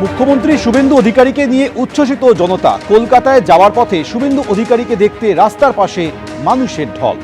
মুখ্যমন্ত্রী শুভেন্দু অধিকারীকে নিয়ে উচ্ছ্বসিত জনতা। কলকাতায় যাওয়ার পথে শুভেন্দু অধিকারীকে দেখতে রাস্তার পাশে মানুষের ঢল।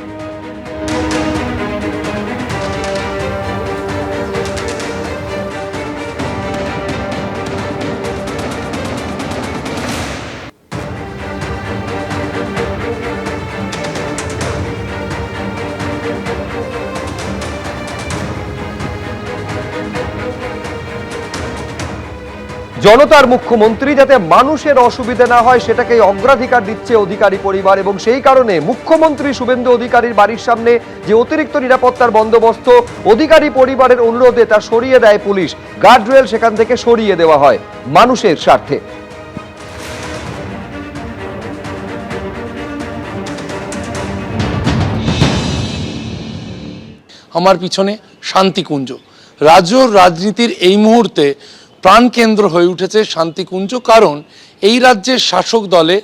জনতার মুখ্যমন্ত্রী যাতে মানুষের অসুবিধা না হয় সেটাকে অগ্রাধিকার দিচ্ছে অধিকারী পরিবার, এবং সেই কারণে মুখ্যমন্ত্রী শুভেন্দু অধিকারীর বাড়ির সামনে যে অতিরিক্ত নিরাপত্তার বন্দোবস্ত অধিকারী পরিবারের অনুরোধে তা সরিয়ে দেয় পুলিশ। গার্ডরেল সেখান থেকে সরিয়ে দেওয়া হয় মানুষের স্বার্থে। আমার পিছনে শান্তিকুঞ্জ, রাজ্যর রাজনীতির এই মুহূর্তে প্রাণকেন্দ্র হয়ে উঠেছে শান্তিকুঞ্জ। কারণ এই রাজ্যের শাসক দলে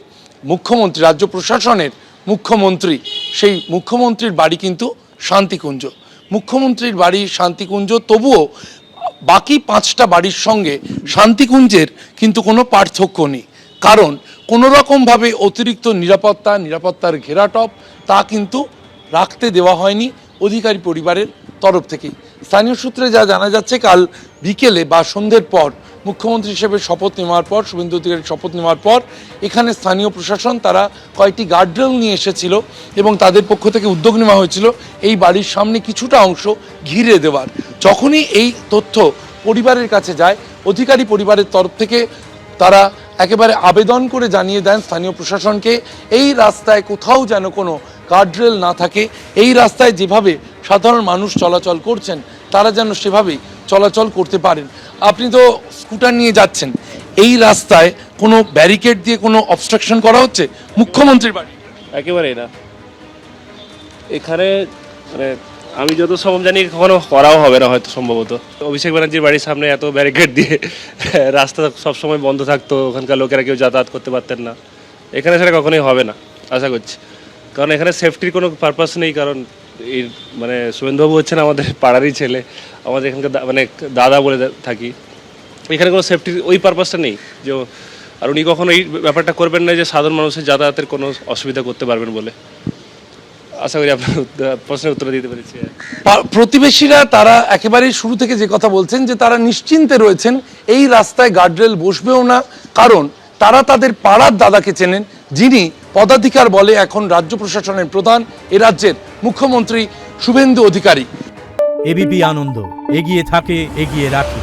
মুখ্যমন্ত্রী, রাজ্য প্রশাসনের মুখ্যমন্ত্রী, সেই মুখ্যমন্ত্রীর বাড়ি কিন্তু শান্তিকুঞ্জ। মুখ্যমন্ত্রীর বাড়ি শান্তিকুঞ্জ, তবুও বাকি 5টা বাড়ির সঙ্গে শান্তিকুঞ্জের কিন্তু কোনো পার্থক্য নেই। কারণ কোনো রকমভাবে অতিরিক্ত নিরাপত্তার ঘেরাটপ তা কিন্তু রাখতে দেওয়া হয়নি অধিকারী পরিবারের তরফ থেকেই। স্থানীয় সূত্রে যা জানা যাচ্ছে, কাল বিকেলে বা সন্ধ্যের পর মুখ্যমন্ত্রী হিসেবে শপথ নেওয়ার পর, শুভেন্দু অধিকারী শপথ নেওয়ার পর এখানে স্থানীয় প্রশাসন তারা কয়েকটি গার্ডরেল নিয়ে এসেছিল এবং তাদের পক্ষ থেকে উদ্যোগ নেওয়া হয়েছিল এই বাড়ির সামনে কিছুটা অংশ ঘিরে দেওয়ার। যখনই এই তথ্য পরিবারের কাছে যায়, অধিকারী পরিবারের তরফ থেকে তারা একেবারে আবেদন করে জানিয়ে দেন স্থানীয় প্রশাসনকে এই রাস্তায় কোথাও যেন কোনো গার্ডরেল না থাকে, এই রাস্তায় যেভাবে সাধারণ মানুষ চলাচল করছেন তারা যেন সেভাবেই চলাচল করতে পারেন। আপনি তো স্কুটার নিয়ে যাচ্ছেন, এই রাস্তায় কোনো ব্যারিকেড দিয়ে কোনো অবস্ট্রাকশন করা হচ্ছে মুখ্যমন্ত্রীর বাড়ি? একেবারেই না। এখানে মানে আমি যত সম্ভব জানি কখনো করাও হবে না হয়তো, সম্ভবত। অভিষেক ব্যানার্জির বাড়ির সামনে এত ব্যারিকেড দিয়ে রাস্তা সবসময় বন্ধ থাকতো, ওখানকার লোকেরা কেউ যাতায়াত করতে পারতেন না। এখানে সেটা কখনোই হবে না আশা করছি, কারণ এখানে সেফটির কোনো পারপাস নেই। কারণ এই মানে শুভেন্দুবাবু হচ্ছেন আমাদের পাড়ারই ছেলে, আমাদের এখানকার মানে দাদা বলে থাকি। এখানে কোনো সেফটির ওই পারপাসটা নেই যে, আর উনি কখনো এই ব্যাপারটা করবেন না যে সাধারণ মানুষের যাতায়াতের কোনো অসুবিধা করতে পারবেন বলে। আশা করি আপনার প্রশ্নের উত্তর দিতে পেরেছি। প্রতিবেশীরা তারা একেবারেই শুরু থেকে যে কথা বলছেন যে তারা নিশ্চিন্তে রয়েছেন, এই রাস্তায় গার্ডরেল বসবেও না। কারণ তারা তাদের পাড়ার দাদাকে চেনেন, যিনি পদাধিকার বলে এখন রাজ্য প্রশাসনের প্রধান, এ রাজ্যের মুখ্যমন্ত্রী শুভেন্দু অধিকারী। এবিপি আনন্দ, এগিয়ে থাকে, এগিয়ে রাখে।